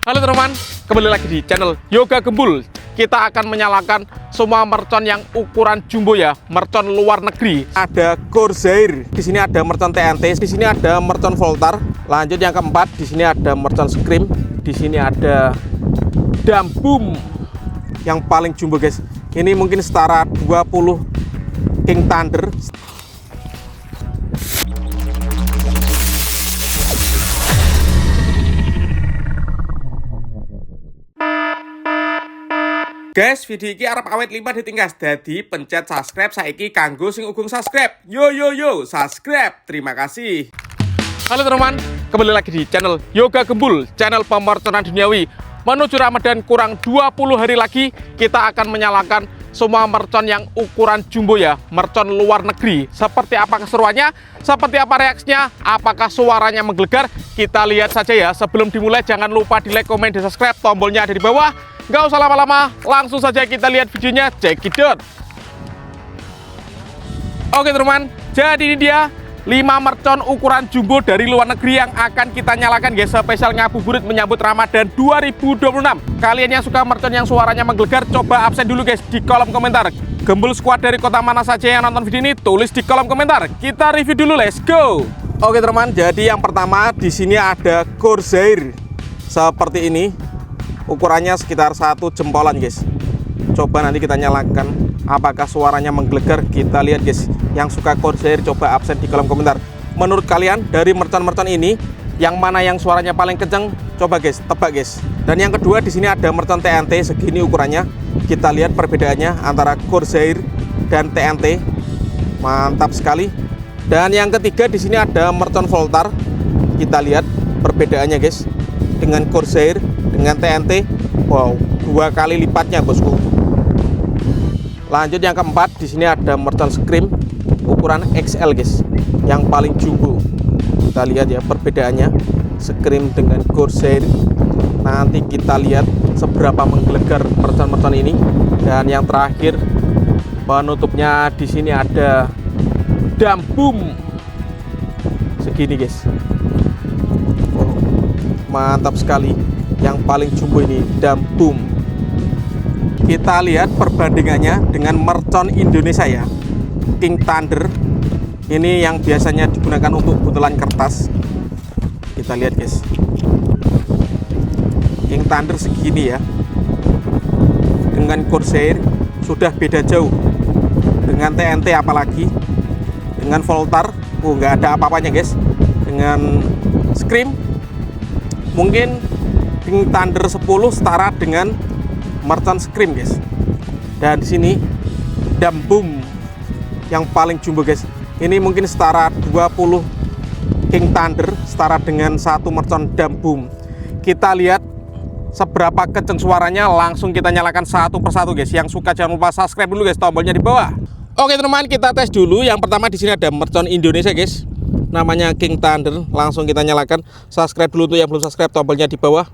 Halo teman-teman, kembali lagi di channel Yoga Gembul. Kita akan menyalakan semua mercon yang ukuran jumbo ya, mercon luar negeri. Ada Corsair, di sini ada mercon TNT, di sini ada mercon Voltar. Lanjut yang keempat, di sini ada mercon Scream, di sini ada Damboom yang paling jumbo guys. Ini mungkin setara 20 King Thunder. Guys, video ini arep awet 5 ditingkas. Jadi pencet subscribe saiki kanggo sing ugung subscribe. Yo subscribe. Terima kasih. Halo teman-teman, kembali lagi di channel Yoga Gembul, channel pemerconan duniawi. Menuju Ramadan kurang 20 hari lagi, kita akan menyalakan semua mercon yang ukuran jumbo ya, mercon luar negeri. Seperti apa keseruannya? Seperti apa reaksinya? Apakah suaranya menggelegar? Kita lihat saja ya. Sebelum dimulai jangan lupa di like, komen, dan subscribe. Tombolnya ada di bawah. Nggak usah lama-lama, langsung saja kita lihat videonya. Check it out. Oke teman-teman, jadi ini dia 5 mercon ukuran jumbo dari luar negeri yang akan kita nyalakan guys, spesial ngabuburit menyambut Ramadan 2026. Kalian yang suka mercon yang suaranya menggelegar, coba absen dulu guys di kolom komentar. Gembul squad dari kota mana saja yang nonton video ini, tulis di kolom komentar. Kita review dulu, let's go. Oke teman-teman, jadi yang pertama di sini ada Corsair seperti ini. Ukurannya sekitar 1 jempolan guys. Coba nanti kita nyalakan, apakah suaranya menggelegar. Kita lihat guys. Yang suka Corsair coba absen di kolom komentar. Menurut kalian dari mercon-mercon ini yang mana yang suaranya paling kenceng? Coba guys, tebak guys. Dan yang kedua di sini ada mercon TNT segini ukurannya. Kita lihat perbedaannya antara Corsair dan TNT. Mantap sekali. Dan yang ketiga di sini ada mercon Voltar. Kita lihat perbedaannya guys. Dengan Corsair, dengan TNT, wow, 2 kali lipatnya bosku. Lanjut yang keempat, di sini ada mercon Scream ukuran XL guys, yang paling jumbo. Kita lihat ya perbedaannya Scream dengan Corsair. Nanti kita lihat seberapa menggelegar mercon-mercon ini. Dan yang terakhir penutupnya di sini ada Damboom segini guys. Mantap sekali. Yang paling jumbo ini Damboom. Kita lihat perbandingannya dengan mercon Indonesia ya, King Thunder. Ini yang biasanya digunakan untuk butelan kertas. Kita lihat guys, King Thunder segini ya. Dengan Corsair sudah beda jauh. Dengan TNT apalagi, dengan Voltar, nggak ada apa-apanya guys. Dengan Scream mungkin King Thunder 10 setara dengan mercon Scream guys. Dan di sini Damboom yang paling jumbo guys. Ini mungkin setara 20 King Thunder setara dengan 1 mercon Damboom. Kita lihat seberapa kenceng suaranya, langsung kita nyalakan satu persatu guys. Yang suka jangan lupa subscribe dulu guys, tombolnya di bawah. Oke teman-teman, kita tes dulu. Yang pertama di sini ada mercon Indonesia guys. Namanya King Thunder, langsung kita nyalakan. Subscribe dulu tuh yang belum subscribe, tombolnya di bawah.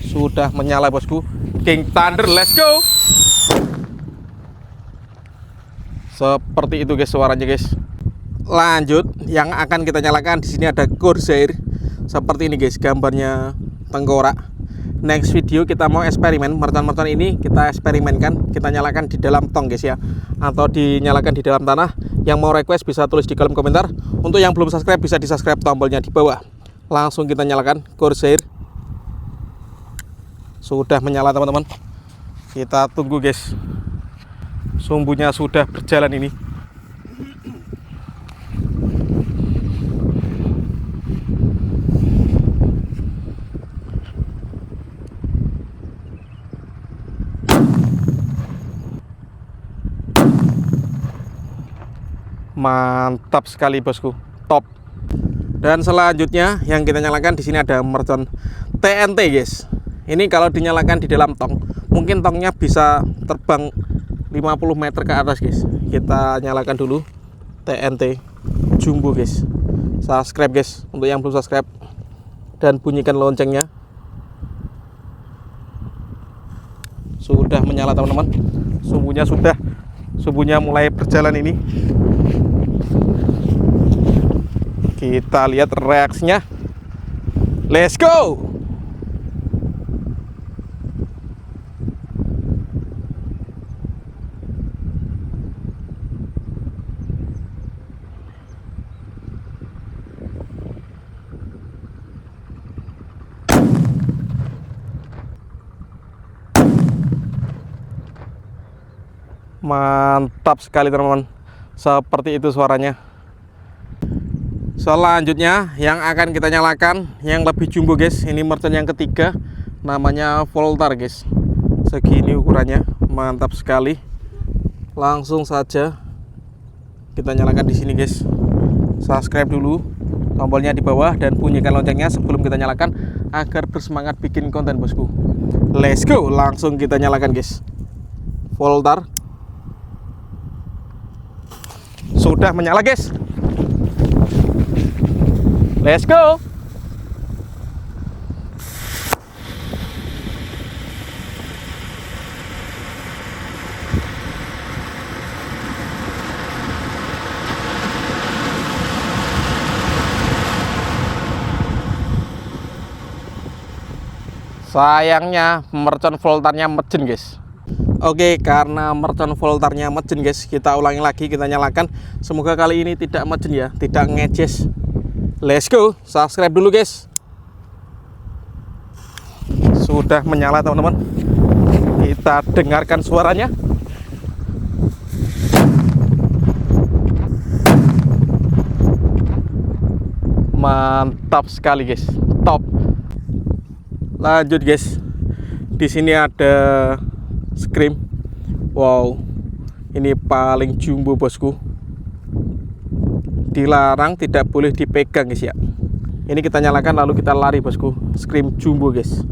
Sudah menyala bosku. King Thunder, let's go. Seperti itu guys suaranya guys. Lanjut yang akan kita nyalakan, di sini ada Corsair. Seperti ini guys gambarnya tengkorak. Next video kita mau eksperimen mercon-mercon ini, kita eksperimenkan, kita nyalakan di dalam tong guys ya, atau dinyalakan di dalam tanah. Yang mau request bisa tulis di kolom komentar. Untuk yang belum subscribe bisa di subscribe, tombolnya di bawah. Langsung kita nyalakan Corsair. Sudah menyala teman-teman. Kita tunggu guys. Sumbunya sudah berjalan ini. Mantap sekali bosku, top. Dan selanjutnya yang kita nyalakan di sini ada mercon TNT guys. Ini kalau dinyalakan di dalam tong, mungkin tongnya bisa terbang 50 meter ke atas guys. Kita nyalakan dulu TNT jumbo guys. Subscribe guys untuk yang belum subscribe, dan bunyikan loncengnya. Sudah menyala teman-teman. Sumbunya mulai berjalan ini. Kita lihat reaksinya. Let's go. Mantap sekali teman-teman, seperti itu suaranya. Selanjutnya yang akan kita nyalakan yang lebih jumbo guys, ini merchant yang ketiga, namanya Voltar guys. Segini ukurannya, mantap sekali. Langsung saja kita nyalakan di sini guys. Subscribe dulu, tombolnya di bawah dan bunyikan loncengnya sebelum kita nyalakan agar bersemangat bikin konten bosku. Let's go, langsung kita nyalakan guys. Voltar sudah menyala guys. Let's go. Sayangnya mercon voltarnya mejen guys. Oke, karena mercon voltarnya mejen guys, kita ulangi lagi, kita nyalakan. Semoga kali ini tidak mejen ya, tidak ngejes. Let's go, subscribe dulu guys. Sudah menyala teman-teman. Kita dengarkan suaranya. Mantap sekali guys, top. Lanjut guys. Di sini ada Scream. Wow, ini paling jumbo bosku. Dilarang, tidak boleh dipegang guys ya. Ini kita nyalakan lalu kita lari bosku. Scream jumbo guys.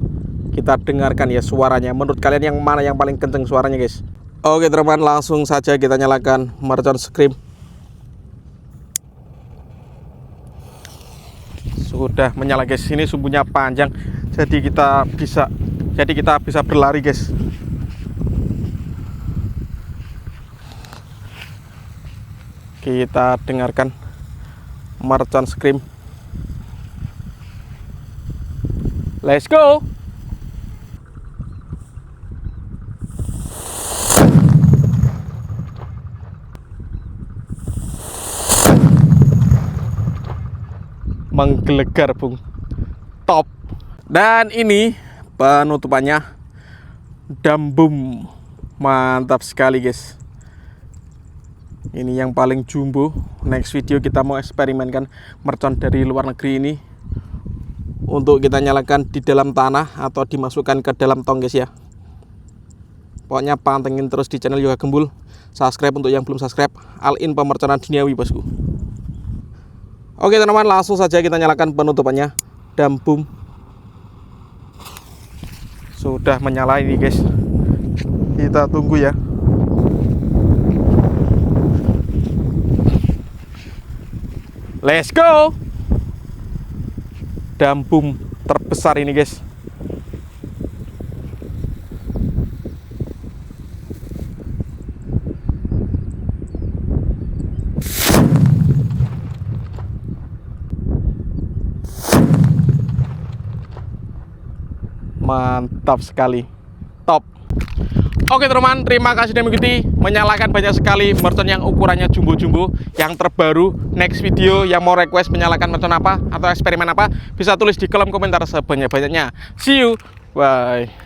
Kita dengarkan ya suaranya. Menurut kalian yang mana yang paling kenceng suaranya guys? Oke teman-teman, langsung saja kita nyalakan mercon Scream. Sudah menyala guys. Ini sumbunya panjang, jadi kita bisa berlari guys. Kita dengarkan mercon Scream. Let's go. Menggelegar bung, top. Dan ini penutupannya, dambum, mantap sekali guys. Ini yang paling jumbo. Next video kita mau eksperimenkan mercon dari luar negeri ini untuk kita nyalakan di dalam tanah atau dimasukkan ke dalam tong guys ya. Pokoknya pantengin terus di channel Yoga Gembul. Subscribe untuk yang belum subscribe. All in pemerconan duniawi bosku. Oke teman-teman, langsung saja kita nyalakan penutupannya, dambum. Sudah menyala ini guys. Kita tunggu ya. Let's go. Dambum terbesar ini guys. Mantap sekali, top. Oke teman-teman, terima kasih sudah mengikuti. Menyalakan banyak sekali mercon yang ukurannya jumbo-jumbo, yang terbaru. Next video yang mau request menyalakan mercon apa atau eksperimen apa, bisa tulis di kolom komentar sebanyak-banyaknya. See you, bye.